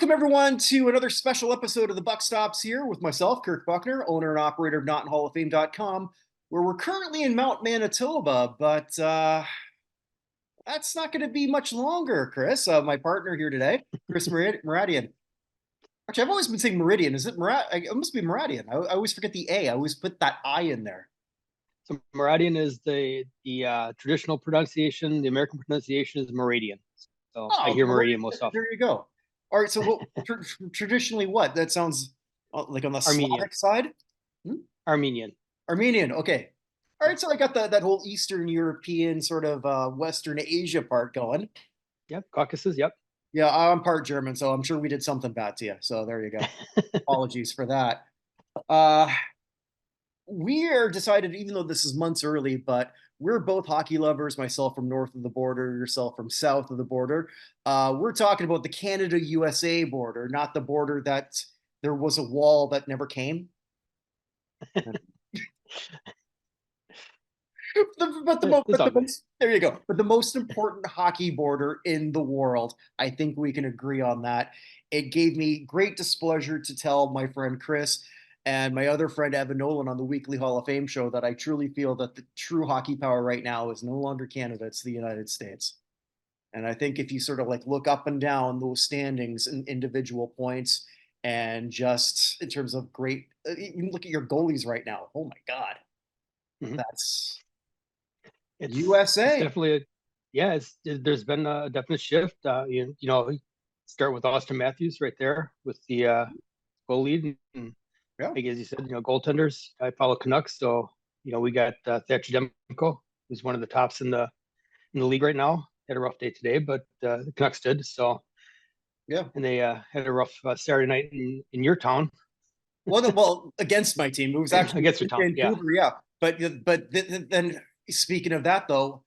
Welcome, everyone, to another special episode of The Buck Stops Here with myself, Kirk Buchner, owner and operator of NotInHallOfFame.com, where we're currently in Mount Manitoba, but that's not going to be much longer, Chris. My partner here today, Chris Mouradian. Actually, I've always been saying Meridian. Is it It must be Mouradian. I always forget the A. I always put that I in there. So Mouradian is the traditional pronunciation. The American pronunciation is Mouradian. So I hear Meridian most often. There you go. All right. So, traditionally, what? That sounds like on the Armenian. Slavic side. Armenian. Armenian. Okay. All right. So I got that whole Eastern European sort of Western Asia part going. Yep. Caucasus. Yep. Yeah, I'm part German, so I'm sure we did something bad to you. So there you go. Apologies for that. We are decided, even though this is months early, but we're both hockey lovers, myself from north of the border, yourself from south of the border. We're talking about the Canada-USA border, not the border that there was a wall that never came. There you go. But the most important hockey border in the world, I think we can agree on that. It gave me great displeasure to tell my friend Chris and my other friend Evan Nolan on the weekly Hall of Fame show that I truly feel that the true hockey power right now is no longer Canada, it's the United States. And I think if you sort of like look up and down those standings and individual points and just in terms of great, even look at your goalies right now. Oh my God. That's It's USA. It's definitely, there's been a definite shift. You know, start with Austin Matthews right there with the goal lead. And yeah. like, as you said, goaltenders. I follow Canucks, so we got Thatcher Demko, who's one of the tops in the league right now. Had a rough day today, but the Canucks did. So yeah, and they had a rough Saturday night in your town. Well, against my team, it was actually against your town. Vancouver, yeah. But then speaking of that, though,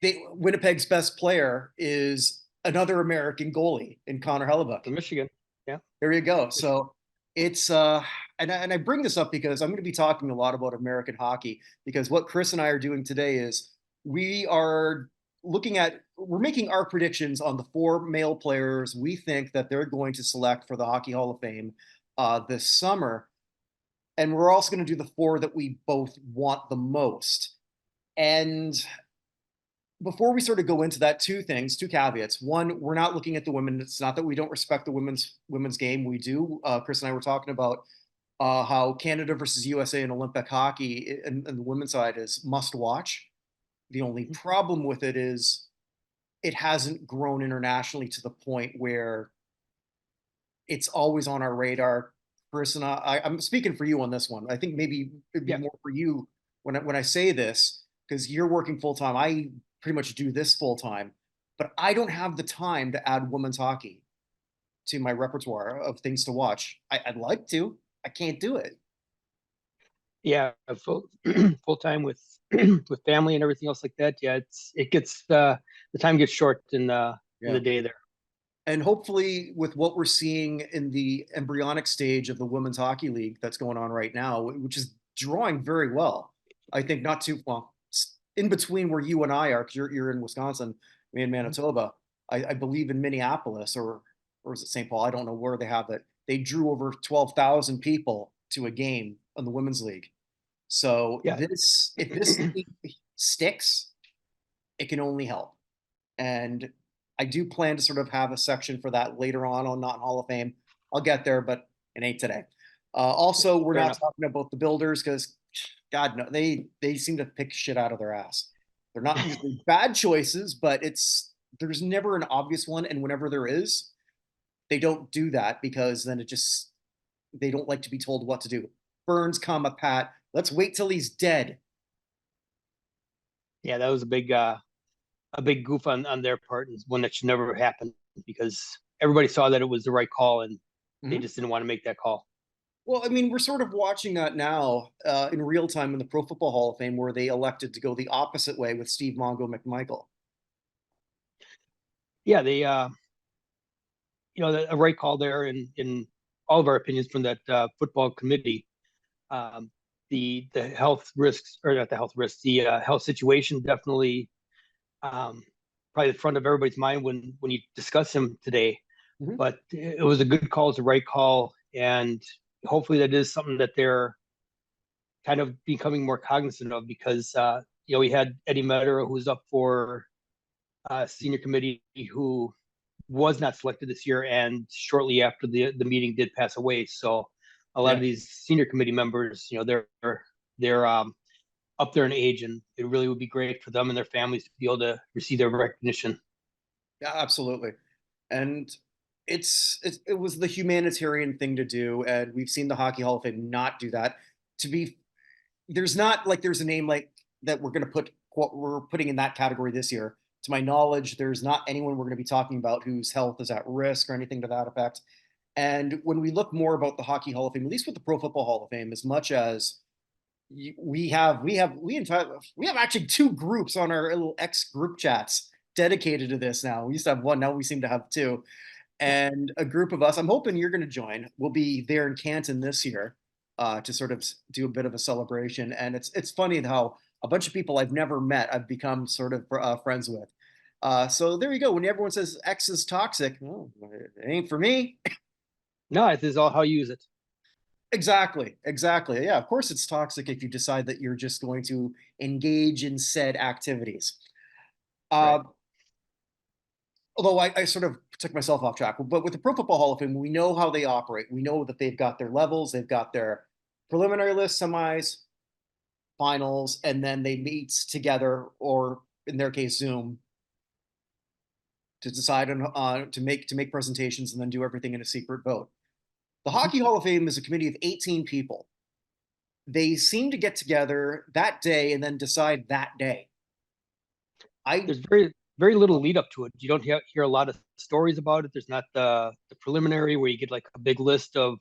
Winnipeg's best player is another American goalie in Connor Hellebuyck. From Michigan. Yeah. There you go. So it's and I bring this up because I'm going to be talking a lot about American hockey, because what Chris and I are doing today is we're making our predictions on the 4 male players we think that they're going to select for the Hockey Hall of Fame this summer. And we're also going to do the 4 that we both want the most. And before we sort of go into that, two caveats. One, we're not looking at the women. It's not that we don't respect the women's game. We do. Chris and I were talking about how Canada versus USA in Olympic hockey and the women's side is must watch. The only problem with it is it hasn't grown internationally to the point where it's always on our radar. Chris and I'm speaking for you on this one. I think maybe it'd be more for you when I say this, because you're working full time. I pretty much do this full time, but I don't have the time to add women's hockey to my repertoire of things to watch. I'd like to. I can't do it. Yeah, full time with with family and everything else like that. Yeah, it gets the time gets short in the day there. And hopefully, with what we're seeing in the embryonic stage of the Women's Hockey League that's going on right now, which is drawing very well, I think not too well in between where you and I are, because you're in Wisconsin, me in Manitoba. I believe in Minneapolis or is it St. Paul? I don't know where they have it. They drew over 12,000 people to a game in the Women's League. So if this sticks, it can only help. And I do plan to sort of have a section for that later on Not Hall of Fame. I'll get there, but it ain't today. Also, we're not talking about the builders because, God, no, they seem to pick shit out of their ass. They're not usually bad choices, but there's never an obvious one. And whenever there is, they don't do that because then they don't like to be told what to do. Burns, Pat. Let's wait till he's dead. Yeah, that was a big goof on their part, and one that should never happen because everybody saw that it was the right call and they just didn't want to make that call. Well, I mean, we're sort of watching that now in real time in the Pro Football Hall of Fame, where they elected to go the opposite way with Steve Mongo McMichael. Yeah, they a right call there in all of our opinions from that football committee. The health risks, or not the health risks, the health situation definitely probably the front of everybody's mind when you discuss him today. Mhm. but it was a good call, it's the right call, and hopefully that is something that they're kind of becoming more cognizant of because we had Eddie Metter who was up for senior committee who was not selected this year, and shortly after the meeting did pass away. So a lot Yeah, of these senior committee members, they're up there in age, and it really would be great for them and their families to be able to receive their recognition. yeah, absolutely. And it was the humanitarian thing to do, and we've seen the Hockey Hall of Fame not do that. To be there's not like there's a name like that we're going to put what we're putting in that category this year. To my knowledge, there's not anyone we're going to be talking about whose health is at risk or anything to that effect. And when we look more about the Hockey Hall of Fame, at least with the Pro Football Hall of Fame, as much as we in fact we have actually two groups on our little X group chats dedicated to this now. We used to have one, now we seem to have two. And a group of us, I'm hoping you're going to join. We'll be there in Canton this year to sort of do a bit of a celebration. And it's funny how a bunch of people I've never met I've become sort of friends with. So there you go. When everyone says X is toxic, well, it ain't for me. No, it is all how you use it. Exactly, exactly. Yeah, of course it's toxic if you decide that you're just going to engage in said activities. Right. Uh, although I sort of took myself off track, but with the Pro Football Hall of Fame, we know how they operate. We know that they've got their levels, they've got their preliminary list, semis, finals, and then they meet together, or in their case, Zoom, to decide on to make presentations and then do everything in a secret vote. The Mhm. Hockey Hall of Fame is a committee of 18 people. They seem to get together that day and then decide that day. I There's very little lead up to it. You don't hear a lot of stories about it. There's not the preliminary where you get like a big list of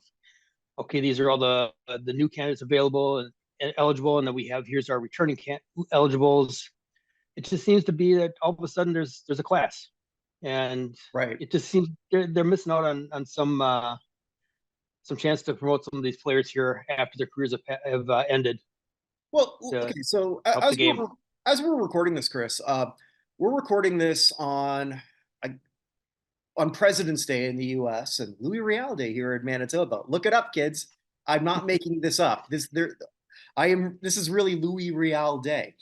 okay, these are all the new candidates available and eligible, and then we have here's our returning eligibles. It just seems to be that all of a sudden there's a class, and right. it just seems they're missing out on some chance to promote some of these players here after their careers have ended Well, to okay. So help the game. as we're recording this, Chris, we're recording this uh, on President's Day in the U.S. and Louis Real Day here in Manitoba. Look it up, kids. I'm not making this up. I am. This is really Louis Real Day.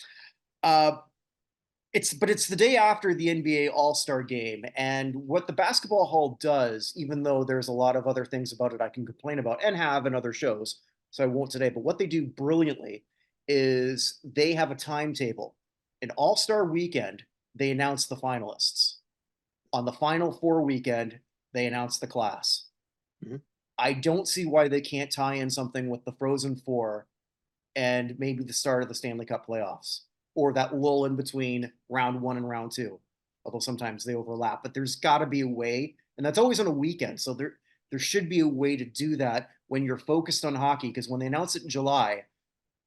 Uh, it's the day after the NBA All-Star game, and what the basketball hall does, even though there's a lot of other things about it I can complain about and have in other shows, so I won't today, but what they do brilliantly is they have a timetable. An All-Star weekend, they announce the finalists. On the Final Four weekend, they announce the class. Mhm. I don't see why they can't tie in something with the Frozen Four and maybe the start of the Stanley Cup playoffs, or that lull in between round one and round two. Although sometimes they overlap, but there's got to be a way, and that's always on a weekend. So there should be a way to do that when you're focused on hockey. Because when they announce it in July,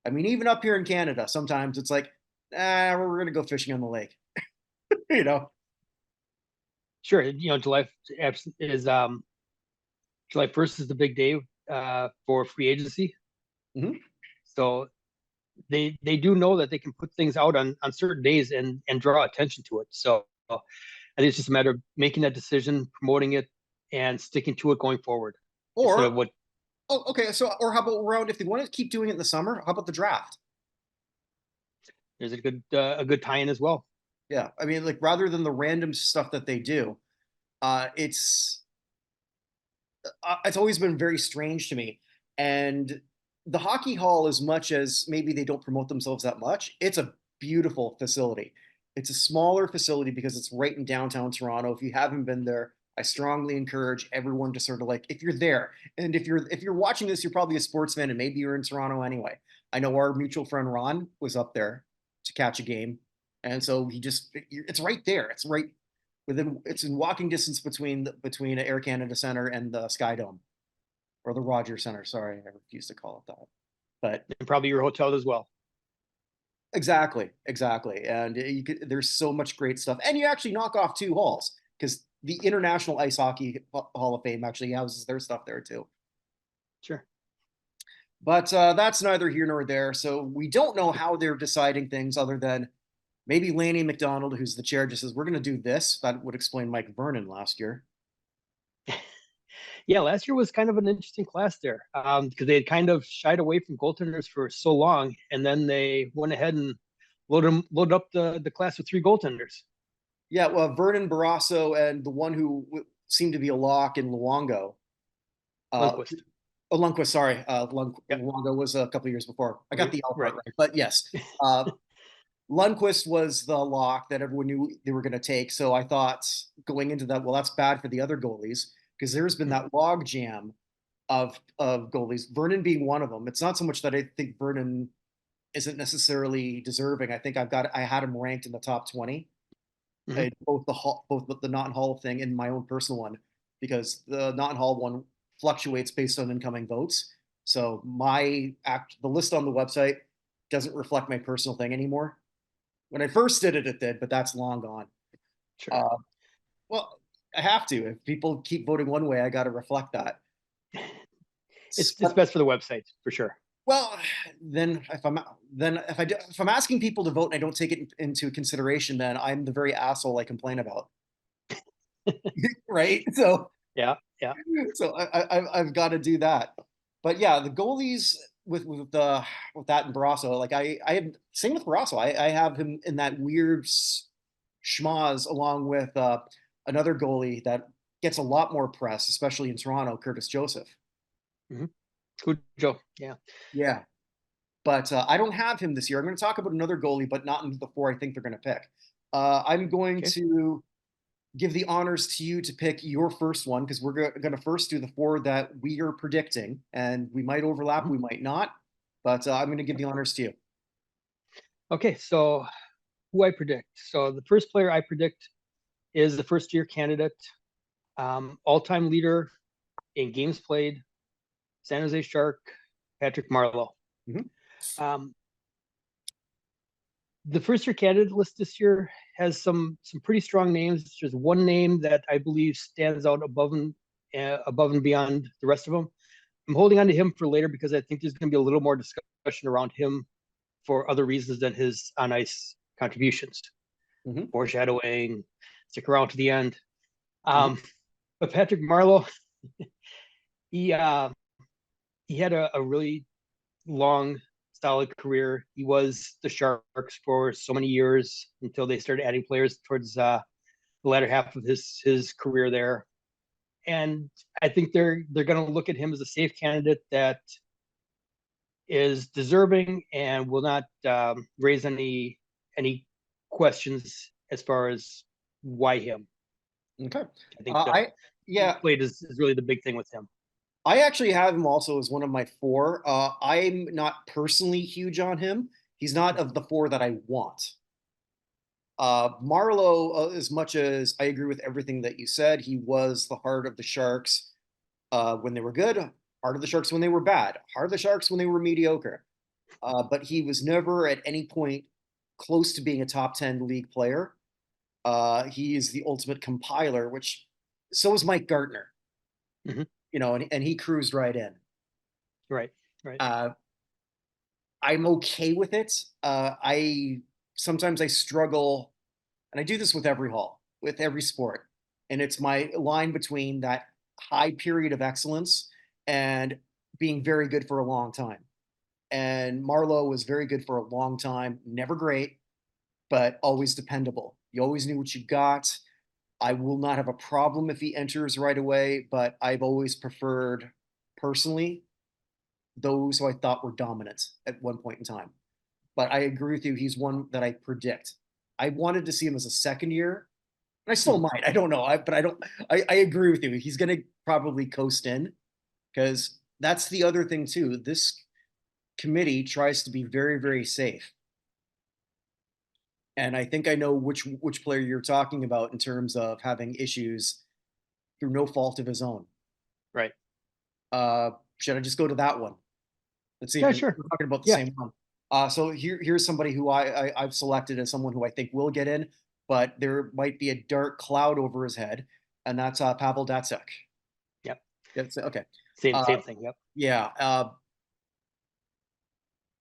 I mean, even up here in Canada, sometimes it's like, we're gonna go fishing on the lake, you know. Sure, is July 1st is the big day for free agency. Mm-hmm. So they do know that they can put things out on certain days and draw attention to it. So I think it's just a matter of making that decision, promoting it, and sticking to it going forward instead of Or what oh, okay, so or how about round if they want to keep doing it in the summer? How about the draft? there's a good tie-in as well. Yeah, I mean, like rather than the random stuff that they do, uh, it's it's always been very strange to me. And the hockey hall, as much as maybe they don't promote themselves that much, it's a beautiful facility. It's a smaller facility because it's right in downtown Toronto. If you haven't been there, I strongly encourage everyone to sort of like if you're there, and if you're watching this, you're probably a sports fan, and maybe you're in Toronto anyway. I know our mutual friend Ron was up there to catch a game, and so it's right there. It's in walking distance between Air Canada Center and the Sky Dome or the Rogers Center. Sorry, I refuse to call it that. But And probably your hotel as well. exactly, exactly. And there's so much great stuff, and you actually knock off two halls because the International Ice Hockey Hall of Fame actually houses their stuff there too. Sure. But that's neither here nor there. So we don't know how they're deciding things, other than maybe Lanny McDonald, who's the chair, just says we're going to do this. That would explain Mike Vernon last year. Yeah, last year was kind of an interesting class there because they had kind of shied away from goaltenders for so long, and then they went ahead and loaded up the class with three goaltenders. Yeah, well, Vernon Barrasso and the one who seemed to be a lock in Luongo. Uh, Lundqvist. Lundqvist, sorry, Yep. Luongo was a couple of years before. I got the L part Right. right, but yes, uh, Lundqvist was the lock that everyone knew they were going to take. So I thought going into that, well, that's bad for the other goalies because there's been Mhm. that log jam of goalies. Vernon being one of them. It's not so much that I think Vernon isn't necessarily deserving. I think I had him ranked in the top 20, Mhm. both the not in Hall thing and my own personal one because the not in Hall one fluctuates based on incoming votes. So the list on the website doesn't reflect my personal thing anymore. When I first did it, it did, but that's long gone. Sure. Uh, well, I have to. If people keep voting one way, I got to reflect that. It's best for the website for sure. Well, then if I'm asking people to vote and I don't take it into consideration, then I'm the very asshole I complain about, right? So Yeah. Yeah. I've got to do that. But yeah, the goalies with that and Barrasso, like I have same with Barrasso. I have him in that weird schmaz along with another goalie that gets a lot more press, especially in Toronto, Curtis Joseph. Mhm. Cujo. Yeah. Yeah, but I don't have him this year. I'm going to talk about another goalie, but not in the four I think they're going to pick. I'm going Okay. to give the honors to you to pick your first one because we're going to first do the four that we are predicting, and we might overlap, Mhm. we might not, but I'm going to give Yep. the honors to you. Okay. So who I predict? So the first player I predict is the first year candidate, all-time leader in games played, San Jose Shark, Patrick Marleau. Mhm. Um, the first year candidate list this year has some pretty strong names. There's one name that I believe stands out above and beyond the rest of them. I'm holding on to him for later because I think there's going to be a little more discussion around him for other reasons than his on ice contributions, Mhm. foreshadowing, stick around to the end. Mhm. Um, but Patrick Marleau, he uh, he had a really long, solid career. He was the Sharks for so many years until they started adding players towards the latter half of his career there. And I think they're going to look at him as a safe candidate that is deserving and will not raise any questions as far as why him. Okay. I think the I games yeah, played is really the big thing with him. I actually have him also as one of my four. I'm not personally huge on him. He's not of the four that I want. Marlowe, as much as I agree with everything that you said, he was the heart of the Sharks when they were good, heart of the Sharks when they were bad, heart of the Sharks when they were mediocre. But he was never at any point close to being a top 10 league player. He is the ultimate compiler, which so is Mike Gartner, Mm-hmm. and he cruised right in. Right, right. Uh, I'm okay with it. I sometimes I struggle, and I do this with every hall, with every sport, and it's my line between that high period of excellence and being very good for a long time. And Marlowe was very good for a long time, never great, but always dependable. You always knew what you got. I will not have a problem if he enters right away, but I've always preferred personally those who I thought were dominant at one point in time. But I agree with you. He's one that I predict. I wanted to see him as a second year, and I still Mhm. might. I don't know. But I don't. I agree with you. He's going to probably coast in because that's the other thing too. This committee tries to be very, very safe, and I think I know which player you're talking about in terms of having issues through no fault of his own. Right. Should I just go to that one? Let's see if Yeah, we're sure. talking about the Yeah. same one. So here's somebody who I've selected as someone who I think will get in, but there might be a dark cloud over his head, and that's Pavel Datsyuk. Yep. That's okay. Same Uh, thing. Yep. yeah,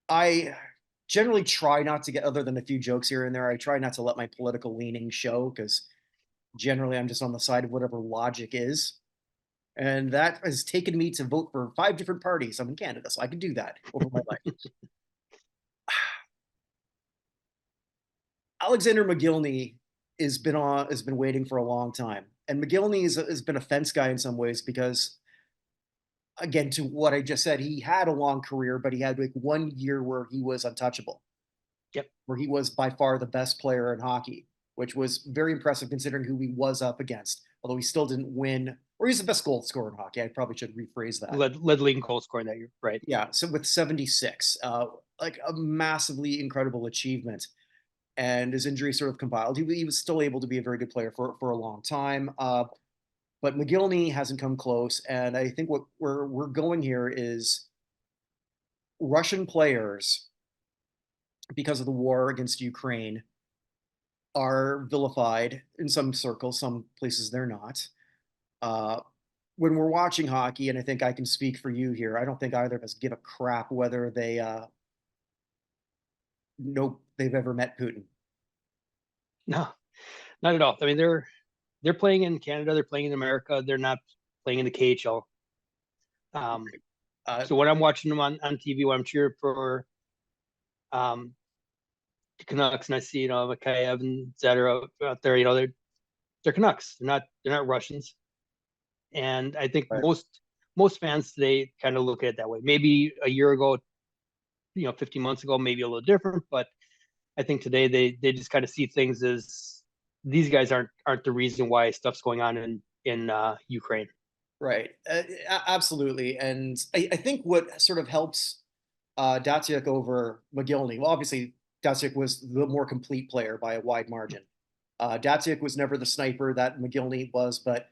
I generally try not to get other than a few jokes here and there. I try not to let my political leaning show because generally I'm just on the side of whatever logic is. And that has taken me to vote for 5 different parties. I'm in Canada, so I can do that over my life. Alexander McGillney has been waiting for a long time. And McGillney has been a fence guy in some ways because, again, to what I just said, he had a long career, but he had like 1 year where he was untouchable, Yep. where he was by far the best player in hockey, which was very impressive considering who he was up against. Although he still didn't win, or he's the best goal scorer in hockey. I probably should rephrase that. Led league in goal scoring that year, right? Yeah, so with 76, like a massively incredible achievement. And his injury sort of compiled. He was still able to be a very good player for a long time. But McGillney hasn't come close. And I think what we're going here is Russian players, because of the war against Ukraine, are vilified in some circles. Some places they're not. Uh, when we're watching hockey, and I think I can speak for you here, I don't think either of us give a crap whether they know they've ever met Putin. No, not at all. I mean, they're playing in Canada, they're playing in America, they're not playing in the KHL. Uh, So when I'm watching them on TV, when I'm cheering for the Canucks, and I see Mikheyev and Zeta out there, they're Canucks. They're not Russians. And I think right. most fans today kind of look at it that way. Maybe a year ago, 15 months ago, maybe a little different, but I think today they just kind of see things as these guys aren't the reason why stuff's going on in Ukraine. Right. Absolutely. And I think what sort of helps Datsuk over McGillney, well, obviously, Datsuk was the more complete player by a wide margin. Datsuk was never the sniper that McGillney was, but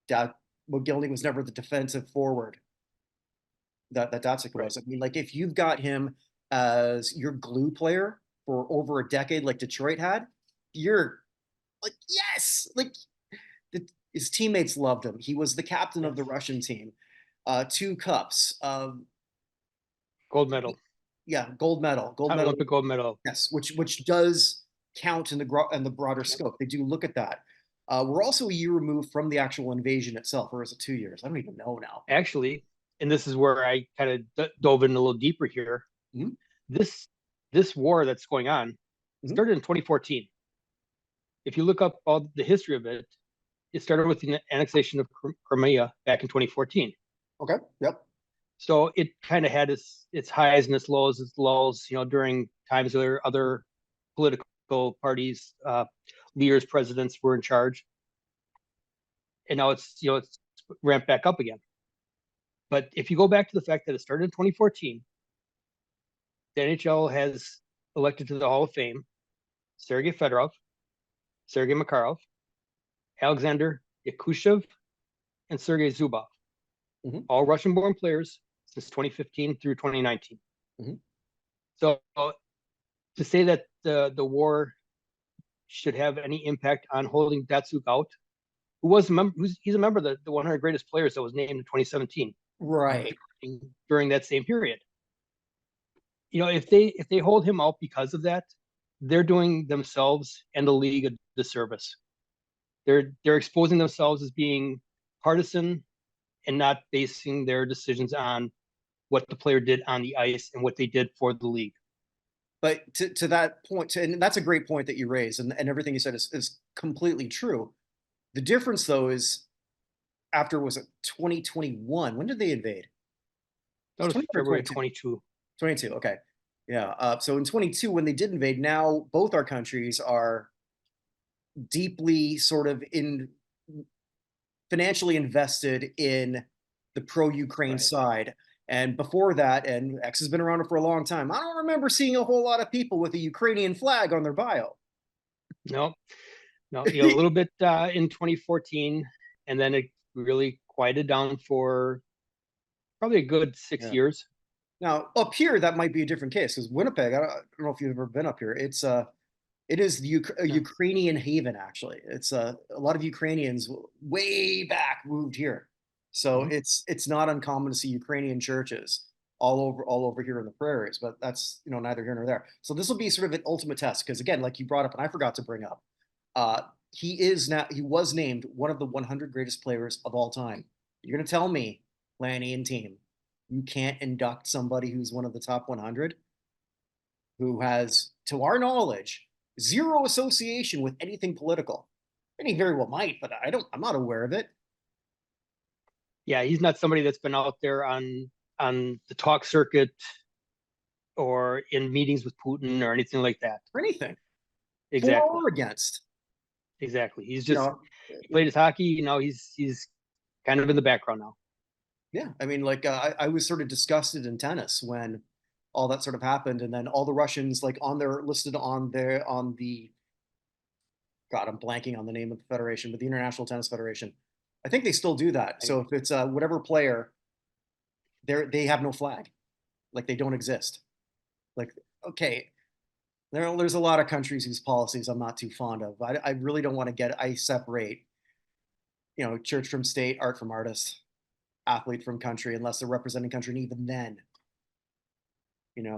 da- McGillney was never the defensive forward that Datsuk Right. was. I mean, like, if you've got him as your glue player for over a decade, like Detroit had, you're like, yes, like his teammates loved him. He was the captain of the Yes. Russian team. 2 cups. Gold medal, Yeah, gold medal. Olympic gold medal. Yes, which does count in the broader Yep. scope. They do look at that. We're also a year removed from the actual invasion itself, or is it 2 years? I don't even know now. Actually, and this is where I kind of dove in a little deeper here. Mhm, This this war that's going on mhm. started in 2014. If you look up all the history of it, it started with the annexation of Crimea back in 2014. Okay. Yep. So it kind of had its highs and its lows, its lulls, during times where other political parties, leaders, presidents were in charge, and now it's ramped back up again. But if you go back to the fact that it started in 2014, the NHL has elected to the Hall of Fame Sergei Fedorov, Sergei Makarov, Alexander Yakushev, and Sergei Zubov, Mhm, all Russian-born players since 2015 through 2019. mhm. So to say that the war should have any impact on holding Datsuk out, he's a member of the 100 greatest players that was named in 2017 Right. during that same period. If they hold him out because of that, they're doing themselves and the league a disservice. They're exposing themselves as being partisan and not basing their decisions on what the player did on the ice and what they did for the league. But to that point, and that's a great point that you raised, and everything you said is completely true. The difference, though, is after was it 2021? When did they invade? That It's was 21 or February 22? 22. 22. Okay. Yeah. So in 22, when they did invade, now both our countries are deeply sort of in financially invested in the pro-Ukraine Right. side. And before that, and X has been around for a long time, I don't remember seeing a whole lot of people with a Ukrainian flag on their bio. No, no, a little bit in 2014, and then it really quieted down for probably a good six Yeah. years. Now up here, that might be a different case because Winnipeg. I don't know if you've ever been up here. It is a Yeah. Ukrainian haven, actually. It's a lot of Ukrainians way back moved here, so Mhm. it's not uncommon to see Ukrainian churches all over here in the prairies. But that's neither here nor there. So this will be sort of an ultimate test because again, like you brought up, and I forgot to bring up, he was named one of the 100 greatest players of all time. You're gonna tell me, Lanny and team, you can't induct somebody who's one of the top 100, who has, to our knowledge, zero association with anything political. And he very well might, but I'm not aware of it. Yeah, he's not somebody that's been out there on the talk circuit or in meetings with Putin or anything like that. Or anything. For Exactly. or against. Exactly. He's You just know, he played his hockey. He's kind of in the background now. yeah. I mean, like I was sort of disgusted in tennis when all that sort of happened, and then all the Russians like on their listed on the God, I'm blanking on the name of the federation, but the International Tennis Federation. I think they still do that. So if it's whatever player, they have no flag, like they don't exist. Like okay, there's a lot of countries whose policies I'm not too fond of. I really don't want to get I separate, church from state, art from artist, athlete from country, unless they're representing country, and even then,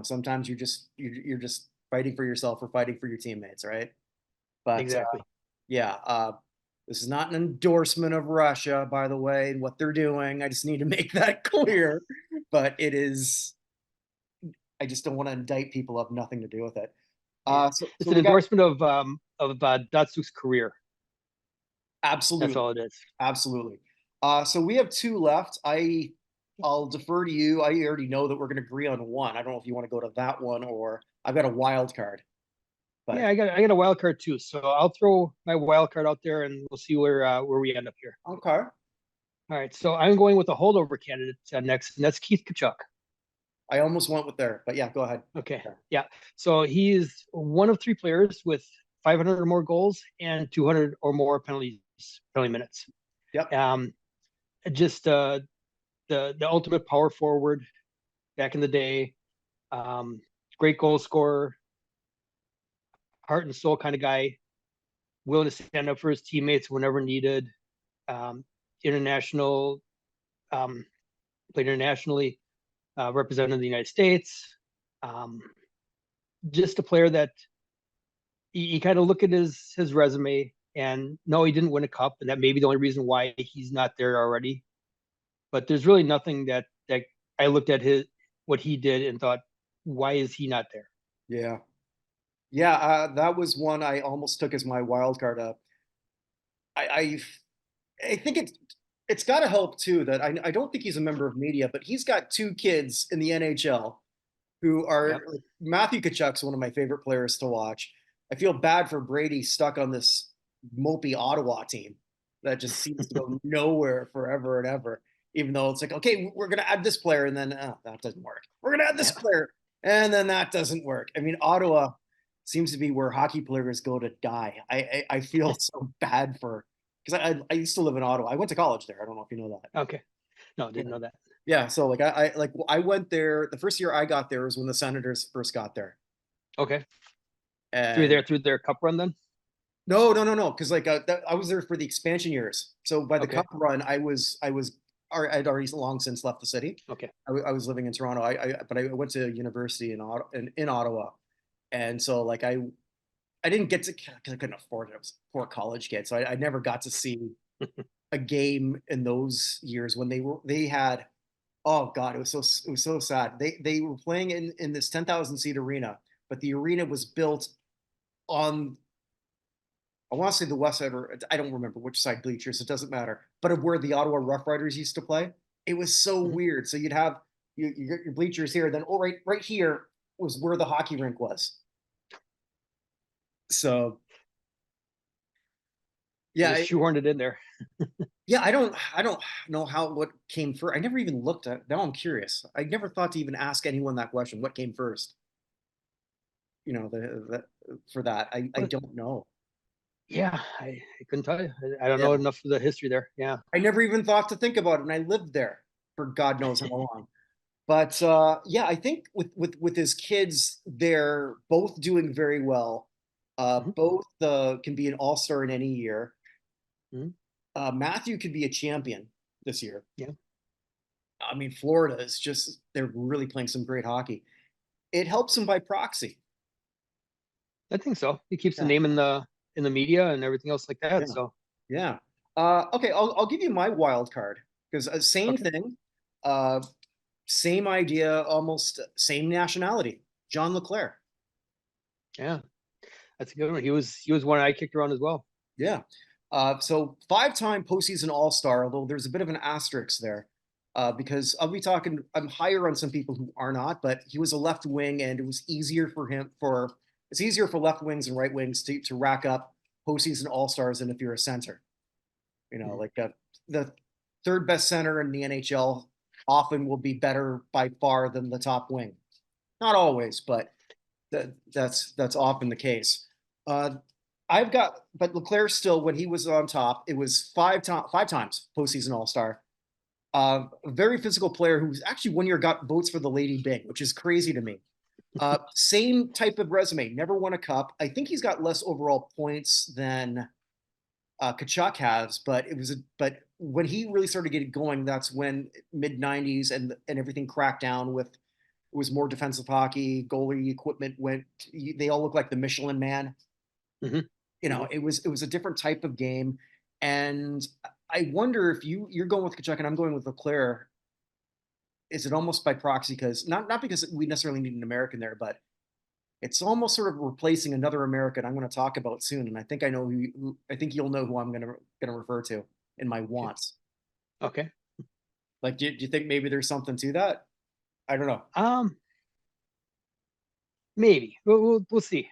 sometimes you're just fighting for yourself or fighting for your teammates, right? But Exactly. yeah, this is not an endorsement of Russia, by the way, and what they're doing. I just need to make that clear. But it is, I just don't want to indict people who have nothing to do with it. Yeah. So It's an we got endorsement of Datsuk's career. That's absolutely, all it is. absolutely. So we have two left. I'll defer to you. I already know that we're going to agree on one. I don't know if you want to go to that one or I've got a wild card, Yeah, but I got a wild card too. So I'll throw my wild card out there and we'll see where we end up here. okay. All right. So I'm going with a holdover candidate next, and that's Keith Kachuk. I almost went with there, but yeah, go ahead. Okay. Yeah. Yeah. So he's one of three players with 500 or more goals and 200 or more penalty minutes. Yep. Um, just the ultimate power forward back in the day. Um, Great goal scorer, heart and soul kind of guy, willing to stand up for his teammates whenever needed. Um, international, um, played internationally, represented the United States. Um, just a player that you kind of look at his resume and no, he didn't win a cup, and that may be the only reason why he's not there already. But there's really nothing that I looked at his what he did and thought, why is he not there? Yeah. Yeah, that was one I almost took as my wild card. I, I, I think it's got to help too that I don't think he's a member of media, but he's got two kids in the NHL who are Yep. like, Matthew Kachuk's one of my favorite players to watch. I feel bad for Brady stuck on this mopey Ottawa team that just seems to go nowhere forever and ever. Even though it's like, okay, we're gonna add this player, and then that doesn't work. We're gonna add this Yeah. player, and then that doesn't work. I mean, Ottawa seems to be where hockey players go to die. I feel so bad for because I used to live in Ottawa. I went to college there. I don't know if you know that. Okay. No, Yeah. didn't know that. Yeah. So like I went there. The first year I got there was when the Senators first got there, Okay. and Through their cup run then? no, because like I was there for the expansion years. So by the Okay. Cup run, I'd already long since left the city. Okay. I was living in Toronto. But I went to university in Ottawa, and so like I didn't get to because I couldn't afford it. I was a poor college kid, so I never got to see a game in those years when they had. Oh God, it was so sad. They were playing in this 10,000 seat arena, but the arena was built on I want to say the west side, or I don't remember which side bleachers. It doesn't matter. But of where the Ottawa Rough Riders used to play, it was so Mhm. weird. So you'd have you get your bleachers here, then oh right here was where the hockey rink was. So They yeah, just shoehorned it in there. yeah. I don't know how what came first. I never even looked at. Now I'm curious. I never thought to even ask anyone that question. What came first? For that. I But don't know. yeah, I couldn't tell you. I don't Yeah. know enough of the history there. Yeah. I never even thought to think about it, and I lived there for God knows how long. But yeah, I think with his kids, they're both doing very well. Mhm. Both can be an all-star in any year. Mhm. Matthew could be a champion this year. Yeah. I mean, Florida is just they're really playing some great hockey. It helps them by proxy. I think so. He keeps the Yeah, name in the media and everything else like that. yeah, So yeah. Okay, I'll give you my wild card because same Okay. thing, uh, same idea, almost same nationality. John Leclerc. Yeah, that's a good one. He was one I kicked around as well. Yeah. So five-time postseason All-Star, although there's a bit of an asterisk there, because I'll be talking. I'm higher on some people who are not, but he was a left wing, and it was easier for him for it's easier for left wings and right wings to rack up postseason All-Stars than if you're a center. You know, Mhm. like the third best center in the NHL often will be better by far than the top wing. Not always, but that's often the case. Uh, but Leclerc still, when he was on top, it was five times postseason All Star. A very physical player who's actually one year got votes for the Lady Byng, which is crazy to me. Same type of resume, never won a cup. I think he's got less overall points than Kachuk has, but when he really started getting going, that's when mid '90s and everything cracked down with it was more defensive hockey, goalie equipment went. They all look like the Michelin Man. Mhm. You know, Mhm. it was a different type of game, and I wonder if you're going with Kachuk and I'm going with Leclerc. Is it almost by proxy because not because we necessarily need an American there, but it's almost sort of replacing another American I'm going to talk about soon, and I think I know who I think you'll know who I'm going to refer to in my Okay. wants. Okay. Like, do you think maybe there's something to that? I don't know. Um, Maybe we'll see.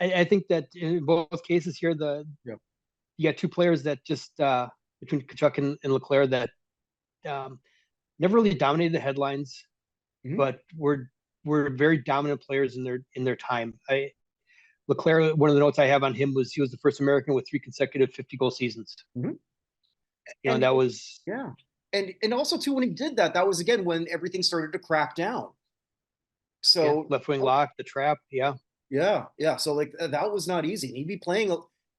I think that in both cases here, Yeah. you got two players that just between Kachuk and Leclerc that um, never really dominated the headlines, Hmm. but were very dominant players in their time. Leclerc, one of the notes I have on him was he was the first American with three consecutive 50-goal seasons. Hmm. And that was Yeah, and also too when he did that, that was again when everything started to crack down. yeah, So left wing lock, the trap. Yeah. yeah, yeah. So like that was not easy. He'd be playing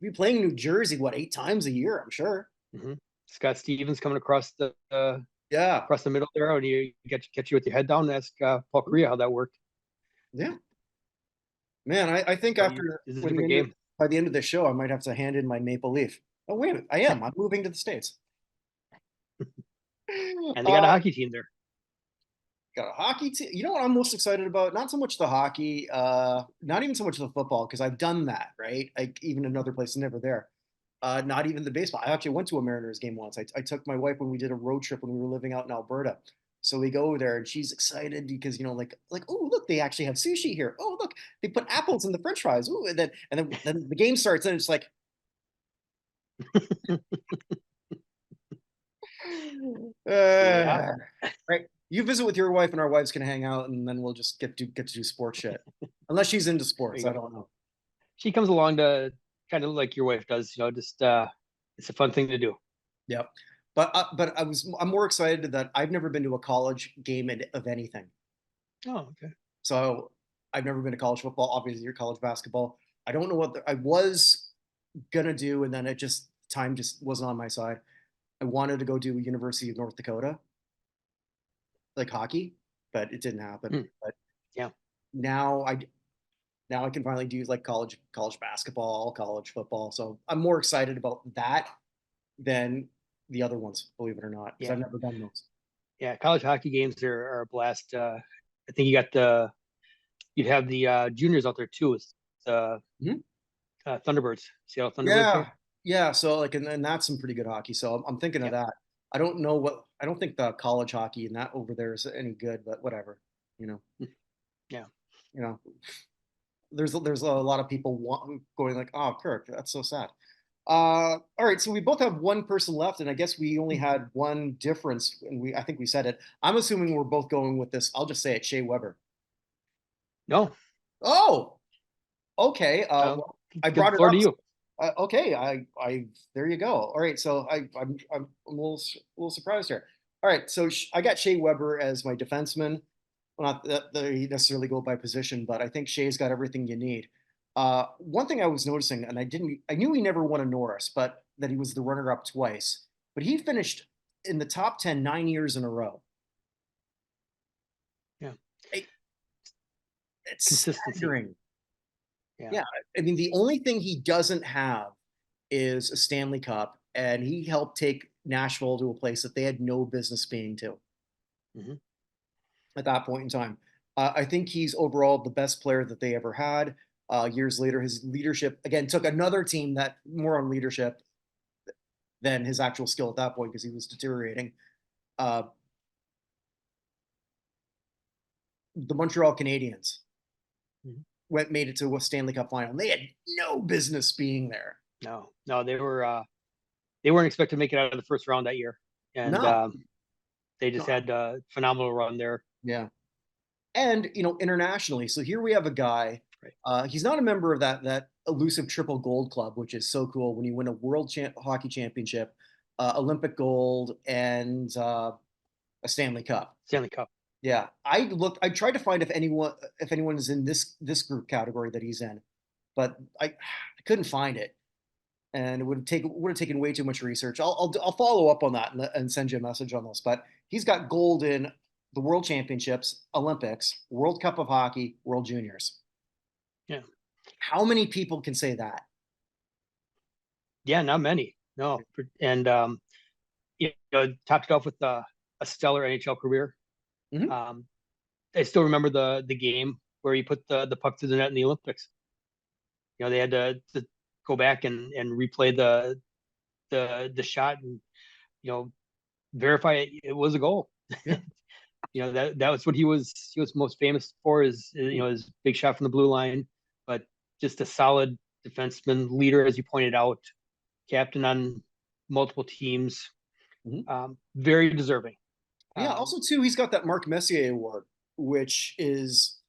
New Jersey what 8 times a year, I'm sure. Mm-hmm. Scott Stevens coming Yeah, across the middle there, and you get you with your head down. Ask Paul Korea how that worked. yeah, man. I think So after it's a when the different end of, game, by the end of the show, I might have to hand in my Maple Leaf. Oh wait a minute, I am. I'm moving to the States. and they got a Uh, hockey team there. got a hockey team. You know what I'm most excited about? Not so much the hockey, not even so much the football, because I've done that, right? Like even another place, never there. Not even the baseball. I actually went to a Mariners game once. I took my wife when we did a road trip when we were living out in Alberta. So we go there and she's excited because like oh look they actually have sushi here. Oh look they put apples in the French fries. Ooh, and then the game starts and it's like Yeah, uh, right. You visit with your wife and our wives can hang out and then we'll just get to do sports shit. Unless she's into there sports, you I go. don't know. She comes along to kind of like your wife does, just it's a fun thing to do. Yep. But I'm more excited that I've never been to a college game of anything. Oh, okay. So I've never been to college football, obviously, your college basketball. I don't know I was gonna do, and then it just time just wasn't on my side. I wanted to go do University of North Dakota, like hockey, but it didn't happen. Hmm. But Yeah. now I now I can finally do like college basketball, college football. So I'm more excited about that than the other ones, believe it or not, because I've Yeah. never done those. Yeah. College hockey games are a blast. I think you'd have the juniors out there too. It's the Mhm. Thunderbirds, Seattle Thunderbirds Yeah, here. yeah. So like, and that's some pretty good hockey. So I'm thinking of Yep. that. I don't think the college hockey and that over there is any good, but whatever. You know, Yeah. you know. There's a lot of people going like, oh, Kirk, that's so sad. All right, so we both have one person left, and I guess we only had one difference, and I think we said it. I'm assuming we're both going with this. I'll just say it, Shea Weber. No. Oh, okay. Well, Well, I good brought it floor up. to you. Okay, there you go. All right, so I'm a little surprised here. All right, so I got Shea Weber as my defenseman. Well, not that he necessarily go by position, but I think Shea's got everything you need. One thing I was noticing, and I knew he never won a Norris, but that he was the runner-up twice. But he finished in the top 10 9 years in a row. Yeah. It, it's Consistency. staggering. Yeah. Yeah, I mean the only thing he doesn't have is a Stanley Cup, and he helped take Nashville to a place that they had no business being to Mhm. at that point in time. I think he's overall the best player that they ever had. Years later, his leadership again took another team that more on leadership than his actual skill at that point because he was deteriorating. Uh, the Montreal Canadiens Mhm. made it to a Stanley Cup final. And they had no business being there. No, no, they weren't expected to make it out of the first round that year, and No, they just no, had a phenomenal run there. yeah. And internationally, so here we have a guy. Right. He's not a member of that elusive triple gold club, which is so cool when you win a hockey championship, Olympic gold, and a Stanley Cup. Stanley Cup. Yeah, I tried to find if anyone is in this group category that he's in, but I couldn't find it, and it would have taken way too much research. I'll follow up on that and send you a message on this. But he's got gold in the World Championships, Olympics, World Cup of Hockey, World Juniors. Yeah. How many people can say that? Yeah, not many. No. And topped it off with a stellar NHL career. Mhm. Um, I still remember the game where he put the puck to the net in the Olympics. They had to go back and replay the shot and verify it was a goal. Yeah. That was what he was most famous for, is his big shot from the blue line, but just a solid defenseman, leader, as you pointed out, captain on multiple teams, Mhm. very deserving. Yeah. Also, too, he's got that Marc Messier Award, which is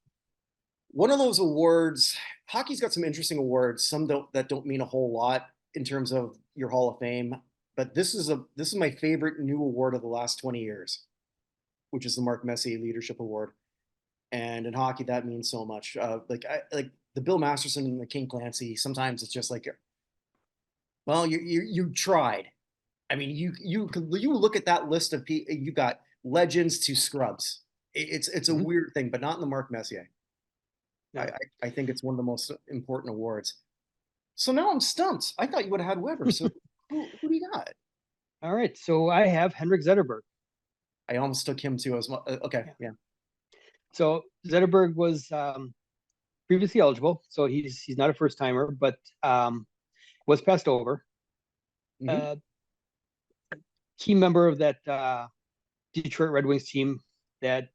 one of those awards. Hockey's got some interesting awards. Some don't mean a whole lot in terms of your Hall of Fame, but this is my favorite new award of the last 20 years, which is the Marc Messier Leadership Award. And in hockey, that means so much. Like the Bill Masterson and the King Clancy. Sometimes it's just like, well, you tried. I mean, you look at that list of people. You got legends to scrubs. It's a Mhm. weird thing, but not in the Marc Messier. I, No. I I think it's one of the most important awards. So now I'm stumped. I thought you would have had Weber. So who do you got? All right, so I have Henrik Zetterberg. I almost took him too as well. Okay, Yeah. yeah. So Zetterberg was previously eligible, so he's not a first timer, but was passed over. Hmm. Uh, Key member of that Detroit Red Wings team that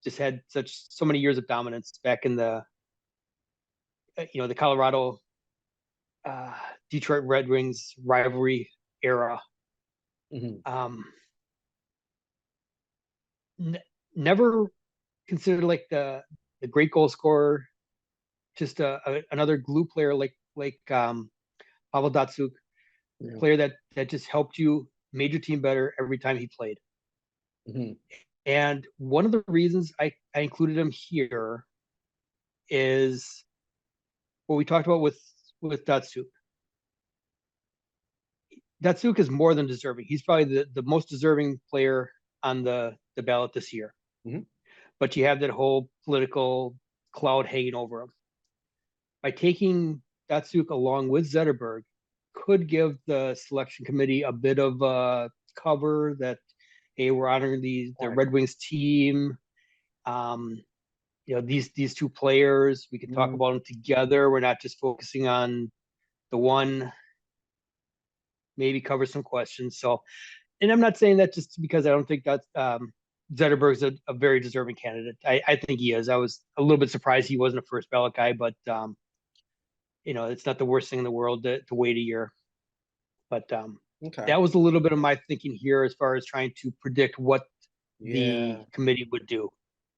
just had so many years of dominance back in the Colorado uh, Detroit Red Wings rivalry era. Hmm. Um, Never considered like the great goal scorer, just another glue player like Pavel Datsyuk, Yeah. player that just helped you, made your team better every time he played. Hmm. And one of the reasons I included him here is what we talked about with Datsuk. Datsuk is more than deserving. He's probably the most deserving player on the ballot this year. Hmm. But you have that whole political cloud hanging over him. By taking Datsuk along with Zetterberg, could give the selection committee a bit of cover that, hey, we're honoring the Right. Red Wings team. Um, these two players, we could talk Mm. about them together. We're not just focusing on the one. Maybe cover some questions. So, and I'm not saying that just because I don't think that Zetterberg's a very deserving candidate. I think he is. I was a little bit surprised he wasn't a first ballot guy, but it's not the worst thing in the world to wait a year. But Okay. that was a little bit of my thinking here as far as trying to predict what the Yeah. committee would do.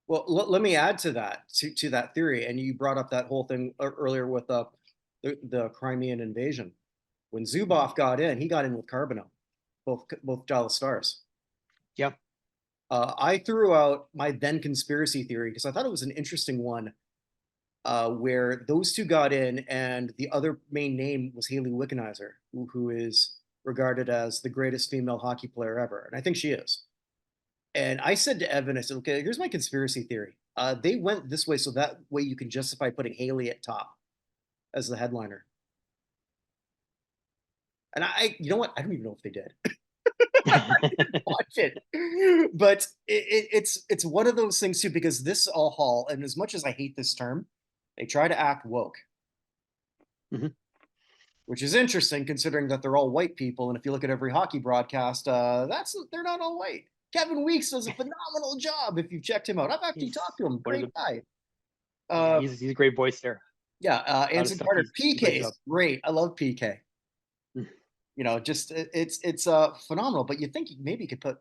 Well, let me add to that theory. And you brought up that whole thing earlier with the Crimean invasion. When Zubov got in, he got in with Carbonell, both Dallas Stars. Yeah. I threw out my then conspiracy theory because I thought it was an interesting one, where those two got in, and the other main name was Haley Wickenheiser, who is regarded as the greatest female hockey player ever, and I think she is. And I said to Evan, I said, okay, here's my conspiracy theory. They went this way so that way you can justify putting Haley at top as the headliner. And you know what? I don't even know if they did. Watch it. But it's one of those things too, because this all hall, and as much as I hate this term, they try to act woke, Mhm. which is interesting considering that they're all white people. And if you look at every hockey broadcast, they're not all white. Kevin Weeks does a phenomenal job if you've checked him out. I've actually He's talked to him. one of Great the guy. yeah, Uh, he's a great voice there. yeah, A lot of Anson stuff Carter. he's a great PK job. is great. I love PK. Mm. You know, just it's phenomenal. But you think maybe you could put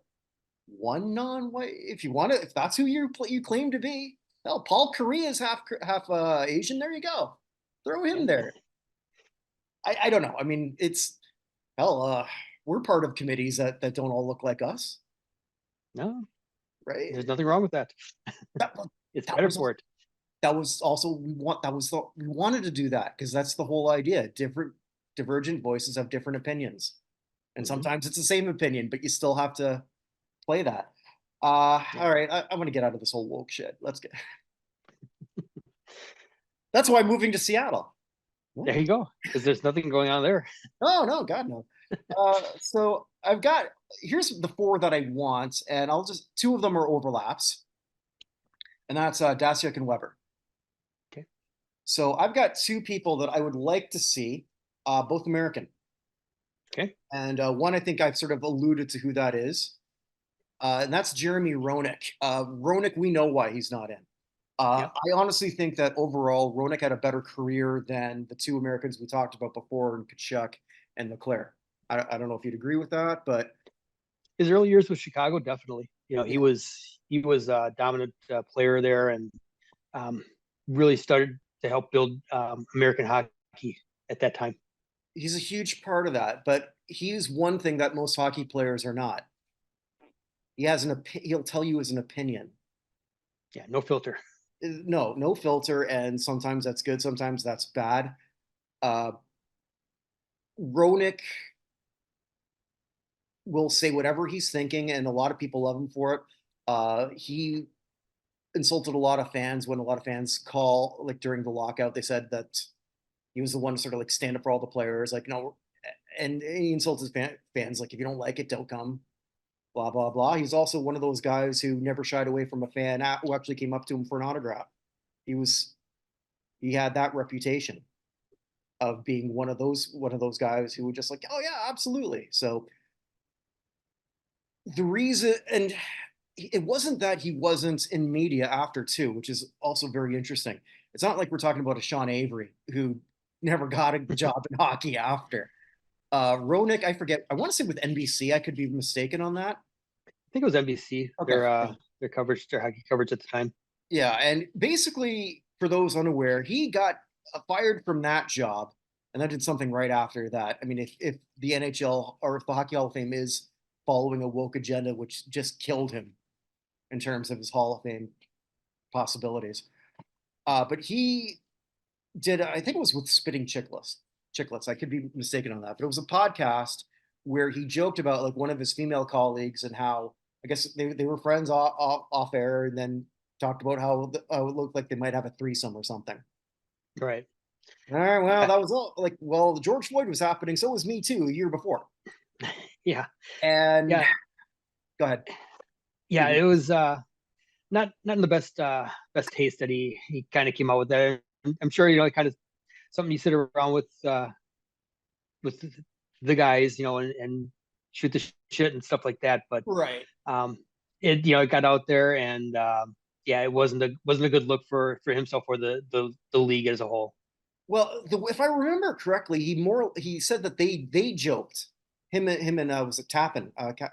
one non-white if you want to, if that's who you claim to be. Hell, Paul Korea is half Asian. There you go. Throw him Yeah. there. I don't know. I mean, it's hell. We're part of committees that don't all look like us, No, right? there's nothing wrong with that. That It's that better was for it. that was also we wanted to do that because that's the whole idea. Different divergent voices have different opinions, and Hmm. sometimes it's the same opinion, but you still have to play that. Yeah. All right, I'm gonna get out of this whole woke shit. Let's get. That's why I'm moving to Seattle. There What? you go. Because there's nothing going on there. Oh no, God no. So I've got here's the four that I want, and I'll just two of them are overlaps, and that's Dasyuk and Weber. Okay. So I've got two people that I would like to see, both American, Okay. and one I think I've sort of alluded to who that is, and that's Jeremy Roenick. Roenick, we know why he's not in. Yeah. I honestly think that overall, Roenick had a better career than the two Americans we talked about before, in Kachuk and Leclerc. I don't know if you'd agree with that, but His early years with Chicago, definitely. yeah, He was a dominant player there, and um, really started to help build American hockey at that time. he's a huge part of that. But he's one thing that most hockey players are not. He has he'll tell you as an opinion. Yeah, no filter. No filter, and sometimes that's good, sometimes that's bad. Uh, Roenick will say whatever he's thinking, and a lot of people love him for it. He insulted a lot of fans when a lot of fans call like during the lockout. They said that he was the one to sort of like stand up for all the players, like no, and he insults his fans like if you don't like it, don't come. Blah blah blah. He's also one of those guys who never shied away from a fan who actually came up to him for an autograph. He was he had that reputation of being one of those guys who would just like, oh yeah, absolutely. So the reason, and it wasn't that he wasn't in media after too, which is also very interesting. It's not like we're talking about a Sean Avery who never got a job in hockey after. Roenick, I forget. I want to say with NBC. I could be mistaken on that. I think it was NBC, Okay. their coverage, their hockey coverage at the time. Yeah, and basically, for those unaware, he got fired from that job, and then did something right after that. I mean, if the NHL or if the Hockey Hall of Fame is following a woke agenda, which just killed him in terms of his Hall of Fame possibilities. But he did, I think it was with Spitting Chicklets. Chicklets. I could be mistaken on that, but it was a podcast where he joked about like one of his female colleagues and how I guess they were friends off air, and then talked about how it looked like they might have a threesome or something. Right. All right, well, Yeah. that was all. Like, well, George Floyd was happening, so was Me Too a year before. Yeah. And Yeah. go ahead. Yeah. It was not in the best taste that he kind of came out with that. I'm sure, kind of something you sit around with the guys, and shoot the shit and stuff like that. But Right. um, it got out there, and yeah, it wasn't a good look for himself or the league as a whole. Well, if I remember correctly, he said that they joked him and was it Tappan,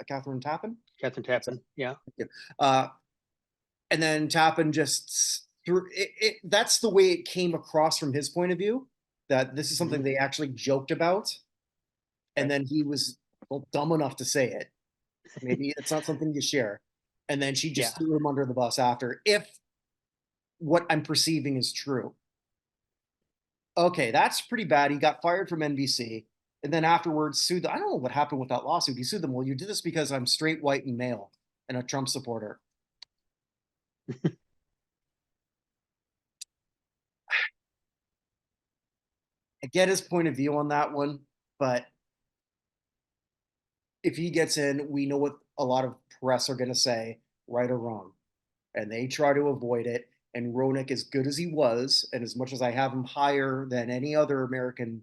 Catherine Tappan, Catherine Tappan, yeah, uh, and then Tappan just threw it. That's the way it came across from his point of view. That this is hmm something they actually joked about, and right, then he was dumb enough to say it. Maybe it's not something you share, and then she yeah, just threw him under the bus after. If what I'm perceiving is true. Okay, that's pretty bad. He got fired from NBC and then afterwards sued. I don't know what happened with that lawsuit. He sued them. Well, you did this because I'm straight, white, and male and a Trump supporter. I get his point of view on that one, but if he gets in, we know what a lot of press are going to say, right or wrong, and they try to avoid it. And Roenick, as good as he was, and as much as I have him higher than any other American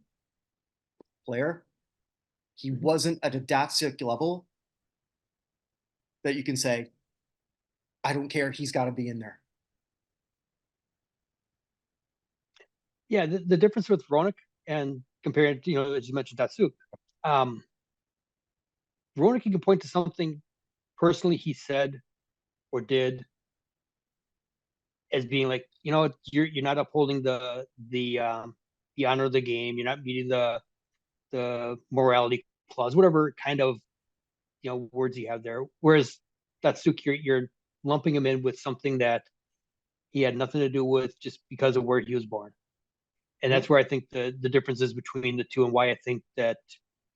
player, he Mhm. wasn't at a Datsuk level that you can say, I don't care, he's got to be in there. Yeah, the difference with Roenick and comparing, as you mentioned, Datsuk, um, Roenick, you can point to something personally he said or did as being like, you're not upholding the honor of the game, you're not meeting the morality clause, whatever kind of words you have there. Whereas Datsuk, you're lumping him in with something that he had nothing to do with just because of where he was born. And Mhm. that's where I think the difference is between the two, and why I think that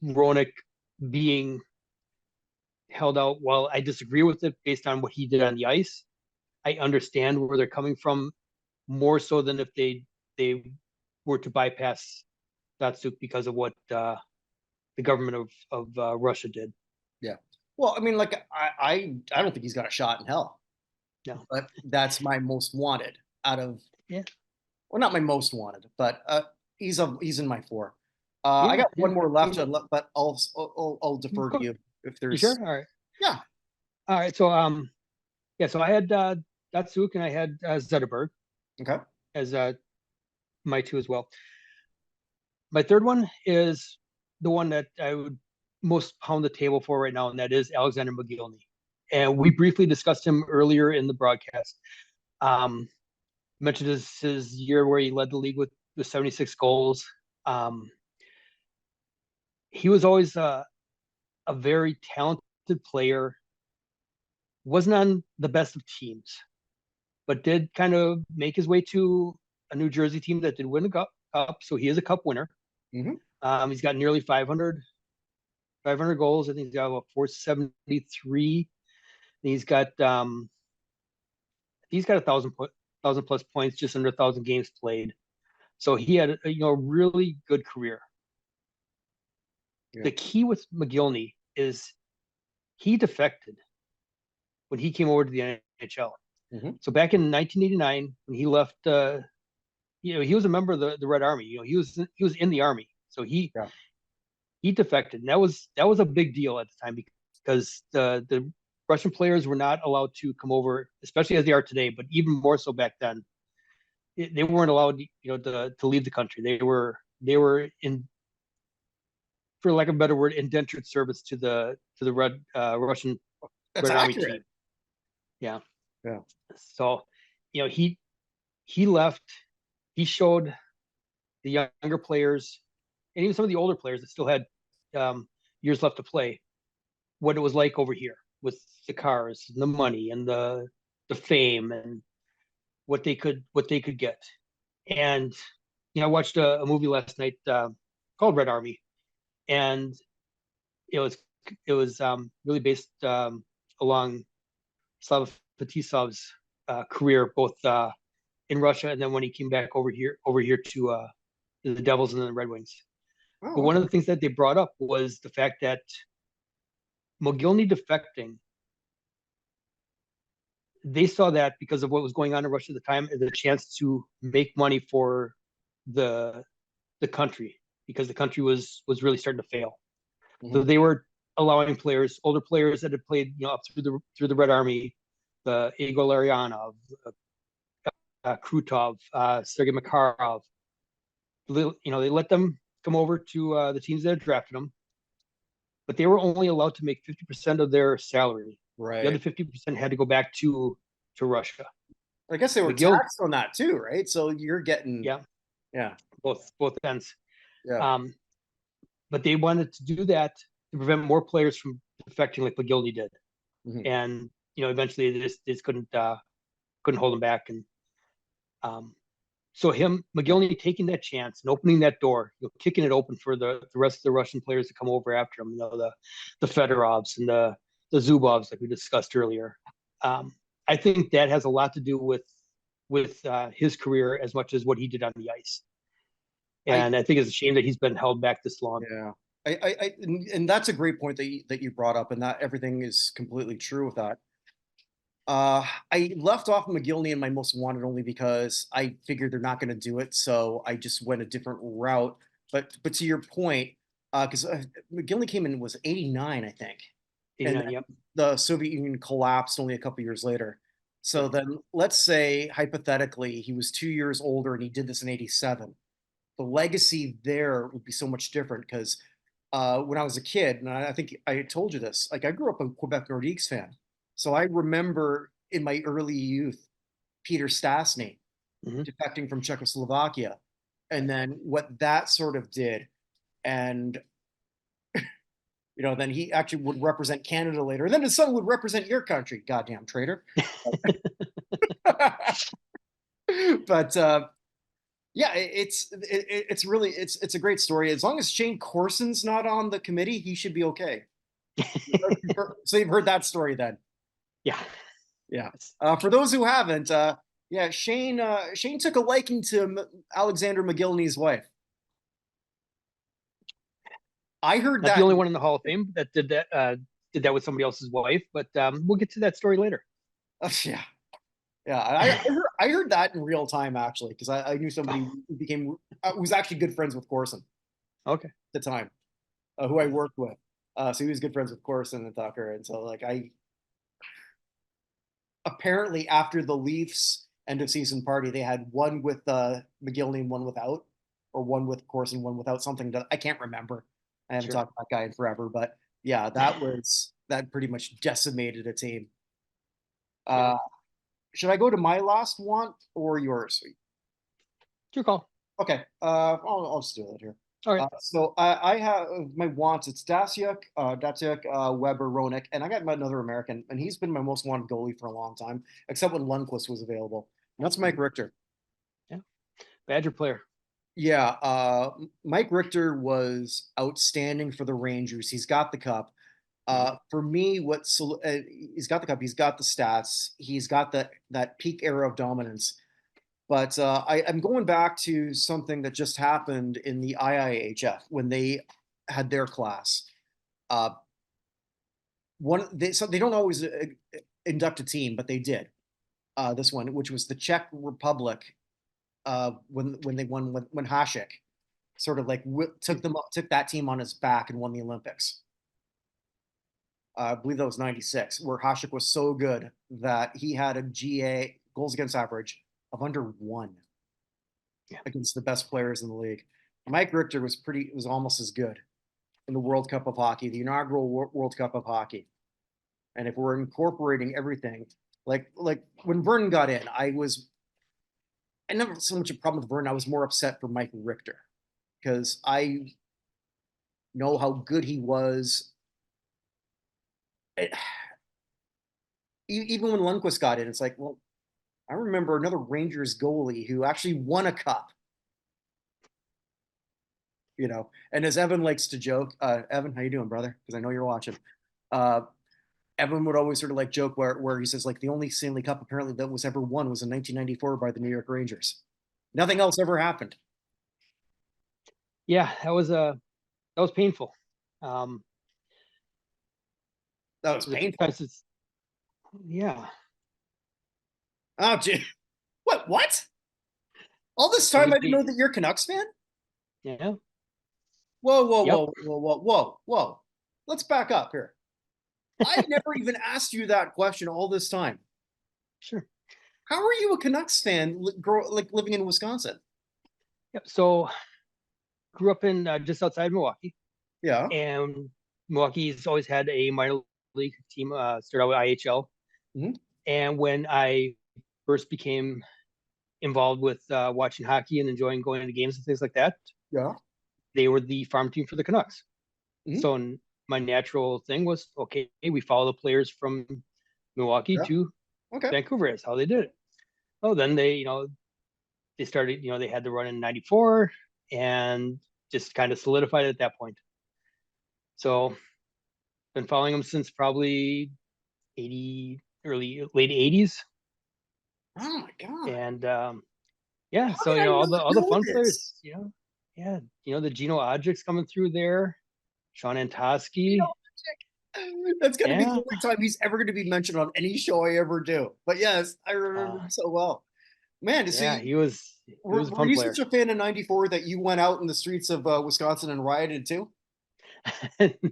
Roenick being held out, while I disagree with it based on what he did on the ice, I understand where they're coming from more so than if they were to bypass Datsuk because of what the government of Russia did. Yeah. Well, I mean, like I don't think he's got a shot in hell, No. but that's my most wanted out of, Yeah. well, not my most wanted, but he's in my four. I Yeah. got one Yeah. more left, but I'll defer to Cool. you if You sure? there's. All right. Yeah. All right. So yeah. So I had Datsuk and I had Zetterberg Okay. as my two as well. My third one is the one that I would most pound the table for right now, and that is Alexander Mogilny. And we briefly discussed him earlier in the broadcast. Um, Mentioned his year where he led the league with 76 goals. Um, he was always a very talented player. Wasn't on the best of teams, but did kind of make his way to a New Jersey team that did win a cup. So he is a cup winner. Hmm. He's got nearly 500 goals. I think he's got about 473. He's got 1,000 plus points, just under 1,000 games played. So he had a really good career. Yeah. The key with Mogilny is he defected when he came over to the NHL. Hmm. So back in 1989, when he left, he was a member of the Red Army. He was in the army, so Yeah. he defected, and that was a big deal at the time because the Russian players were not allowed to come over, especially as they are today, but even more so back then. They weren't allowed, to leave the country. They were in, for lack of a better word, indentured service to the Russian That's Red Army accurate. team. Yeah. Yeah. So, he left. He showed the younger players and even some of the older players that still had years left to play what it was like over here with the cars and the money and the fame and what they could get. And I watched a movie last night called Red Army, and it was really based along Slava Fetisov's career, both in Russia and then when he came back over here to the Devils and then the Red Wings. But Oh, one okay. of the things that they brought up was the fact that Mogilny defecting, they saw that because of what was going on in Russia at the time as a chance to make money for the the country, because the country was really starting to fail. So Hmm. they were allowing players, older players that had played, up through the Red Army, the Igor Larionov, Krutov, Sergei Makarov. They let them come over to the teams that had drafted them, but they were only allowed to make 50% of their salary. The other Right. 50% had to go back to Russia. I guess they were McGill, taxed on that too, right? So you're getting, yeah, yeah, both ends. yeah. Um, but they wanted to do that to prevent more players from defecting like McGillney did, Hmm. and eventually they just couldn't hold him back, and um, so Yeah. McGillney taking that chance and opening that door, kicking it open for the rest of the Russian players to come over after him, the Fedorovs and the Zubovs like we discussed earlier. Um, I think that has a lot to do with his career as much as what he did on the ice. I And I think it's a shame that he's been held back this long. Yeah. And that's a great point that you brought up, and that everything is completely true with that. I left off McGillney in my most wanted only because I figured they're not going to do it, so I just went a different route. But to your point, because McGillney came in was 89, I think, and 89, then yep. the Soviet Union collapsed only a couple years later. So Yep. then, let's say hypothetically he was 2 years older and he did this in 87. The legacy there would be so much different because when I was a kid, and I think I told you this, like I grew up a Quebec Nordiques fan. So I remember in my early youth, Peter Stastny Hmm. defecting from Czechoslovakia, and then what that sort of did. And, then he actually would represent Canada later. And then his son would represent your country, goddamn traitor. But yeah, it's really it's a great story. As long as Shane Corson's not on the committee, he should be okay. So you've heard that story then. Yeah. Yeah. For those who haven't, yeah, Shane took a liking to Alexander McGillney's wife. I heard Not the that. only one in the Hall of Fame that did that with somebody else's wife, but we'll get to that story later. Yeah, yeah. I heard that in real time actually because I knew somebody who became who was actually good friends with Corson Okay. at the time, who I worked with. So he was good friends with Corson and Tucker, and so like I apparently after the Leafs end of season party, they had one with McGillney and one without, or one with Corson, one without something that I can't remember. I haven't Sure. talked to that guy in forever, but yeah, that pretty much decimated a team. Yeah. Uh, should I go to my last want or yours? It's your call. Okay, I'll just do it here. All right. So I have my wants. It's Datsuk, Weber, Roenick, and I got another American, and he's been my most wanted goalie for a long time, except when Lundqvist was available. And that's Mike Richter. Yeah. Badger player. Yeah, Mike Richter was outstanding for the Rangers. He's got the cup. For me, he's got the cup. He's got the stats. He's got that peak era of dominance. But I'm going back to something that just happened in the IIHF when they had their class. Uh, so they don't always induct a team, but they did this one, which was the Czech Republic when they won when Hasek sort of like took that team on his back and won the Olympics. I believe that was '96, where Hasek was so good that he had a GA goals against average of under 1 against the best players in the league. Mike Richter was almost as good in the World Cup of Hockey, the inaugural World Cup of Hockey. And if we're incorporating everything, like when Vernon got in, I never so much a problem with Vernon. I was more upset for Mike Richter because I know how good he was. Even when Lundqvist got in, it's like, well, I remember another Rangers goalie who actually won a cup. And as Evan likes to joke, Evan, how you doing, brother? Because I know you're watching. Evan would always sort of like joke where he says like the only Stanley Cup apparently that was ever won was in 1994 by the New York Rangers. Nothing else ever happened. Yeah, that was painful. That was painful. Yeah. Oh, gee. What? All this time I didn't know that you're a Canucks fan? Yeah. Whoa, Yep. whoa. Let's back up here. I never even asked you that question all this time. Sure. How are you a Canucks fan living in Wisconsin? Yep. So grew up in just outside Milwaukee. Yeah. And Milwaukee's always had a minor league team, started out with IHL. Mm-hmm. And when I first became involved with watching hockey and enjoying going to games and things like that, Yeah. they were the farm team for the Canucks. Mm-hmm. So my natural thing was, okay, we follow the players from Milwaukee to Vancouver. That's how they did it. Oh, then they started, they had the run in '94 and just kind of solidified at that point. So been following them since probably late '80s. Oh my god! And yeah, How so did I all not the know fun this? players, yeah, the Gino Odric's coming through there. Sean Antosky. That's going to be the Yeah. only time he's ever going to be mentioned on any show I ever do. But yes, I remember him so well. Man, so Yeah, he was a were fun you player. such a fan of '94 that you went out in the streets of Wisconsin and rioted too?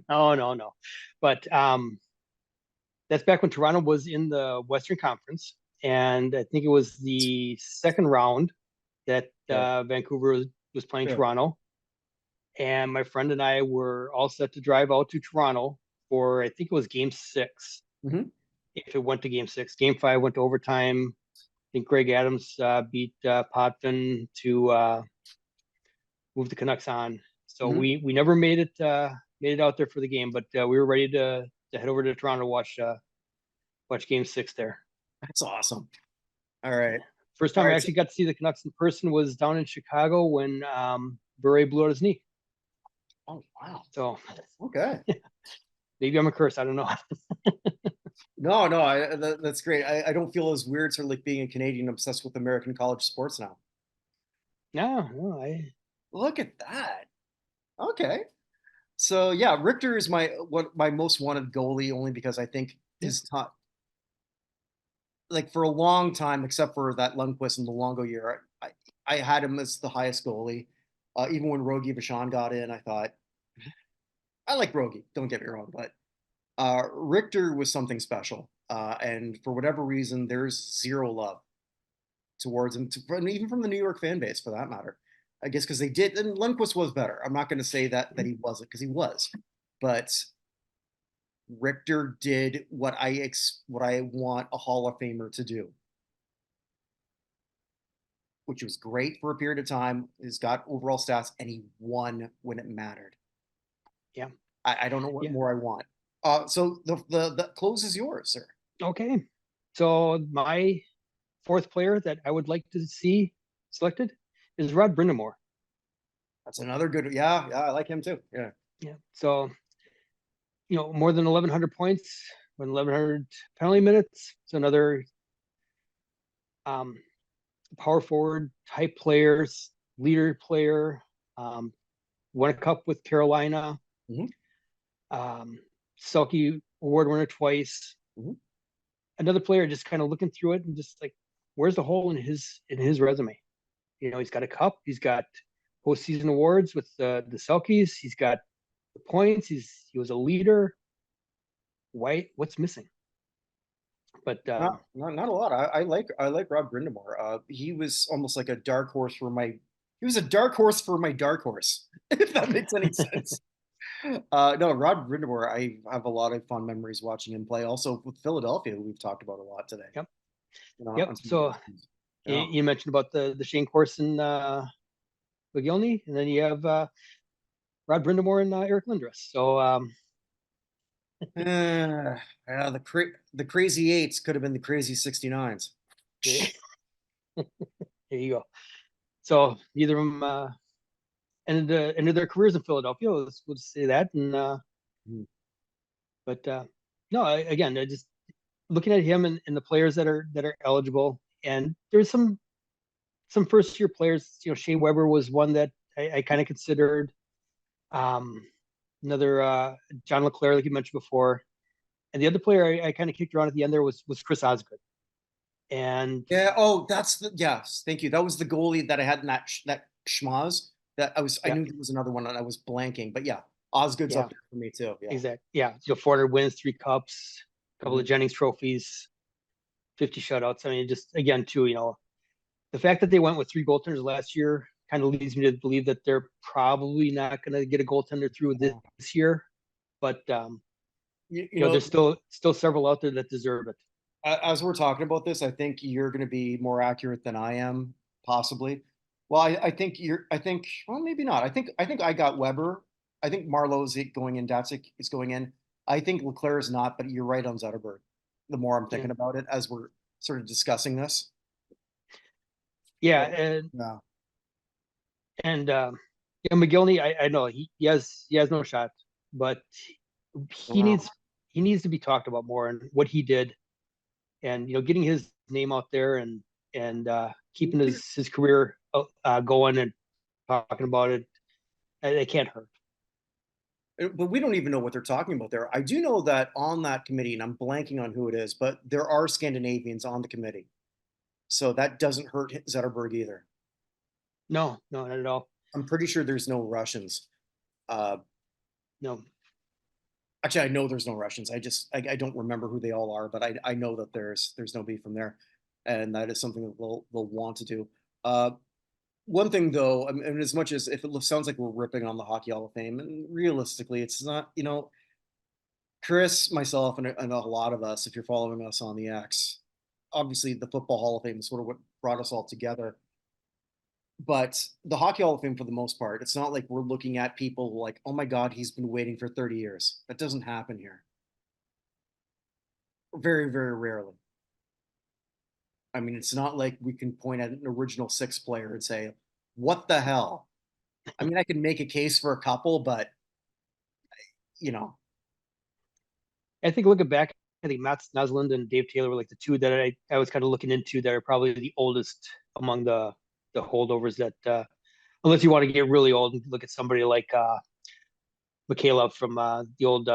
No. But that's back when Toronto was in the Western Conference, and I think it was the second round that Okay. Vancouver was playing Yeah. Toronto, and my friend and I were all set to drive out to Toronto for I think it was Game 6. Hmm. If it went to Game 6, Game 5 went to overtime. I think Greg Adams beat Potvin to move the Canucks on. So Hmm. we never made it out there for the game, but we were ready to head over to Toronto to watch Game 6 there. That's awesome. All right. First All time I right. So, actually got to see the Canucks in person was down in Chicago when Bure blew out his knee. oh, wow. So Okay. maybe I'm a curse. I don't know. No, no, that's great. I don't feel as weird for like being a Canadian obsessed with American college sports now. No, I Look at that. Okay. So yeah, Richter is my most wanted goalie only because I think yeah. his time, like for a long time, except for that Lundqvist and the Longo year, I had him as the highest goalie. Even when Rogie Vachon got in, I thought I like Rogie. Don't get me wrong, but Richter was something special. And for whatever reason, there's zero love towards him, and even from the New York fan base for that matter. I guess because they did, and Lundqvist was better. I'm not going to say that he wasn't because he was, but Richter did what I want a Hall of Famer to do, which was great for a period of time. He's got overall stats, and he won when it mattered. Yeah. I don't know what Yeah. more I want. So the close is yours, sir. Okay. So my fourth player that I would like to see selected is Rod Brindamore. That's another good. Yeah, yeah, I like him too. Yeah. Yeah. So, more than 1,100 points, 1,100 penalty minutes. So another um, power forward type players, leader player. Um, won a cup with Carolina. Hmm. Um, Selke award winner twice. Hmm. Another player just kind of looking through it and just like, where's the hole in his resume? He's got a cup. He's got postseason awards with the Selkies. He's got the points. He was a leader. What's missing? But Not a lot. I like Rob Brindamore. He was almost like a dark horse for my. He was a dark horse for my dark horse, if that makes any sense. No, Rod Brindamore, I have a lot of fond memories watching him play. Also with Philadelphia, who we've talked about a lot today. yep, On yep. some of So these. Yeah. you mentioned about the Shane Corson McGillney, and then you have Rod Brindamore and Eric Lindros. So Yeah, the crazy eights could have been the crazy 69s. there you go. So neither of them ended their careers in Philadelphia. Let's say that. And Mhm. but no, again, I just looking at him and the players that are eligible, and there's some first year players. Shea Weber was one that I kind of considered. Um, Another John LeClaire, like you mentioned before, and the other player I kind of kicked around at the end there was Chris Osgood. And Yeah. Oh, yes. Thank you. That was the goalie that I had in that schmaz. I yeah, knew there was another one and I was blanking, but yeah, Osgood's yeah, up there for me too. Yeah. exactly. Yeah, 400 wins, 3 cups, a couple of Mhm. Jennings trophies, 50 shutouts. I mean, just again, too, the fact that they went with 3 goaltenders last year kind of leads me to believe that they're probably not going to get a goaltender through this year. But You know, there's still several out there that deserve it. as we're talking about this, I think you're going to be more accurate than I am, possibly. Well, I think well, maybe not. I think I got Weber. I think Marlowe's going in. Datsik is going in. I think Leclerc is not, but you're right on Zetterberg. The more I'm Yeah, thinking about it as we're sort of discussing this. yeah, But and yeah. and McGillney, I know he has no shot, but he Wow. needs to be talked about more and what he did, and getting his name out there and keeping his career going and talking about it. It can't hurt. But we don't even know what they're talking about there. I do know that on that committee, and I'm blanking on who it is, but there are Scandinavians on the committee. So that doesn't hurt Zetterberg either. No, no, not at all. I'm pretty sure there's no Russians. Uh, No. Actually, I know there's no Russians. I don't remember who they all are, but I know that there's no beef from there, and that is something that they'll want to do. Uh, One thing though, I mean, as much as if it sounds like we're ripping on the Hockey Hall of Fame, and realistically, it's not. You know, Chris, myself, and a lot of us, if you're following us on the X, obviously the Football Hall of Fame is sort of what brought us all together. But the Hockey Hall of Fame, for the most part, it's not like we're looking at people like, oh my God, he's been waiting for 30 years. That doesn't happen here. Very, very rarely. I mean, it's not like we can point at an original six player and say, what the hell? I mean, I can make a case for a couple, but you know, I think looking back, I think Matt Naslund and Dave Taylor were like the two that I was kind of looking into that are probably the oldest among the holdovers that unless you want to get really old and look at somebody like Mikhailov from the old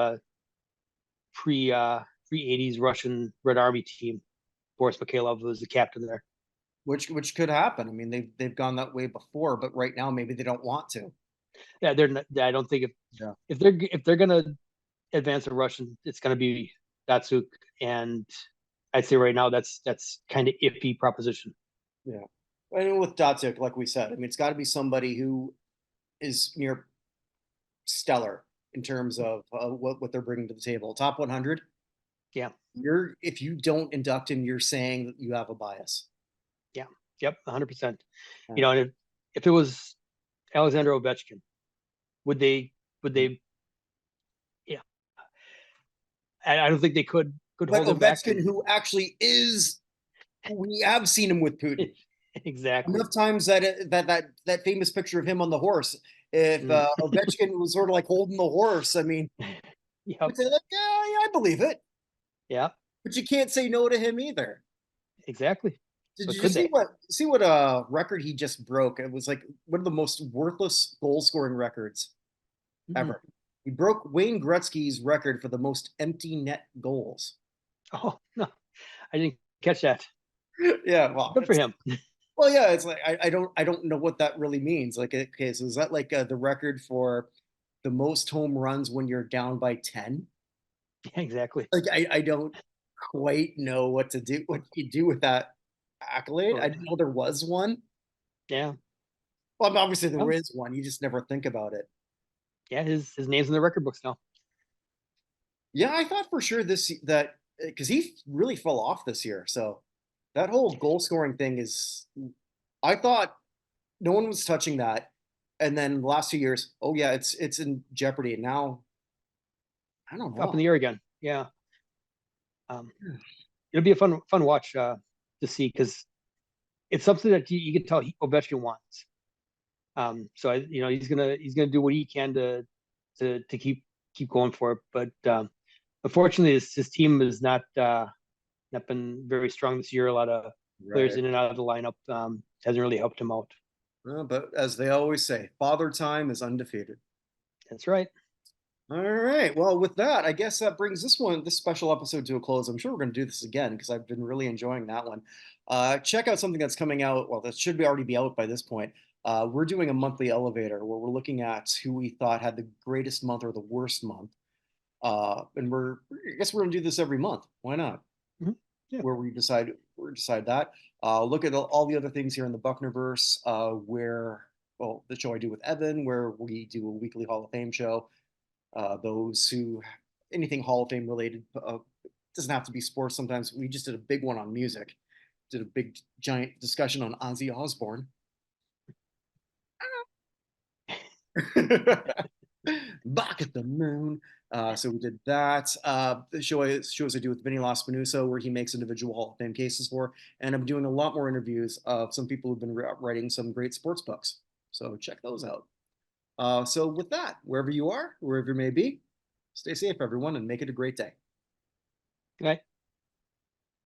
pre 80s Russian Red Army team. Boris Mikhailov was the captain there. which could happen. I mean, they've gone that way before, but right now maybe they don't want to. Yeah, they're not, I don't think Yeah. if they're gonna advance a Russian, it's gonna be Datsuk, and I'd say right now that's kind of iffy proposition. Yeah. And with Datsuk, like we said, I mean, it's got to be somebody who is near stellar in terms of what they're bringing to the table. Top 100. Yeah, You're if you don't induct him, you're saying that you have a bias. yeah, yep, 100%. Yeah. You know, and if it was Alexander Ovechkin, would they? Yeah, I don't think they could But hold him back. Ovechkin, who actually is, we have seen him with Putin Exactly. enough times that that famous picture of him on the horse. If Mm. Ovechkin was sort of like holding the horse, I mean, Yep. I'd say like, yeah, I believe it, Yeah. but you can't say no to him either. Exactly. Did But you could they? see what record he just broke? It was like one of the most worthless goal scoring records Mm. ever. He broke Wayne Gretzky's record for the most empty net goals. Oh no, I didn't catch that. Yeah, well, Good for him. well, yeah, it's like I don't know what that really means. Like, okay, so is that like the record for the most home runs when you're down by 10? Exactly. Like, I don't quite know what you do with that accolade. I Or, didn't know there was one. yeah. Well, obviously there Well, is one. You just never think about it. yeah. His name's in the record books now. Yeah, I thought for sure that because he really fell off this year. So that whole goal scoring thing is, I thought no one was touching that, and then the last 2 years, oh yeah, it's in jeopardy. And now I don't Up in know. the air again. Yeah. Um, it'll be a fun watch to see because it's something that you can tell Ovechkin wants. So he's gonna do what he can to keep going for it. But unfortunately, his team has not been very strong this year. A lot of players Right. in and out of the lineup hasn't really helped him out. But as they always say, father time is undefeated. That's right. All right. Well, with that, I guess that brings this special episode to a close. I'm sure we're going to do this again because I've been really enjoying that one. Check out something that's coming out. Well, that should be already be out by this point. We're doing a monthly elevator where we're looking at who we thought had the greatest month or the worst month. And I guess we're going to do this every month. Why not? Mhm. Yeah. Where we decide that. Look at all the other things here in the Bucknerverse, where well, the show I do with Evan, where we do a weekly Hall of Fame show. Those who anything Hall of Fame related, doesn't have to be sports. Sometimes we just did a big one on music. Did a big giant discussion on Ozzy Osbourne. Back at the moon. So we did that. The shows I do with Vinny LaSpinuso, where he makes individual Hall of Fame cases for, and I'm doing a lot more interviews of some people who've been writing some great sports books. So check those out. So with that, wherever you are, wherever you may be, stay safe, everyone, and make it a great day. Good night.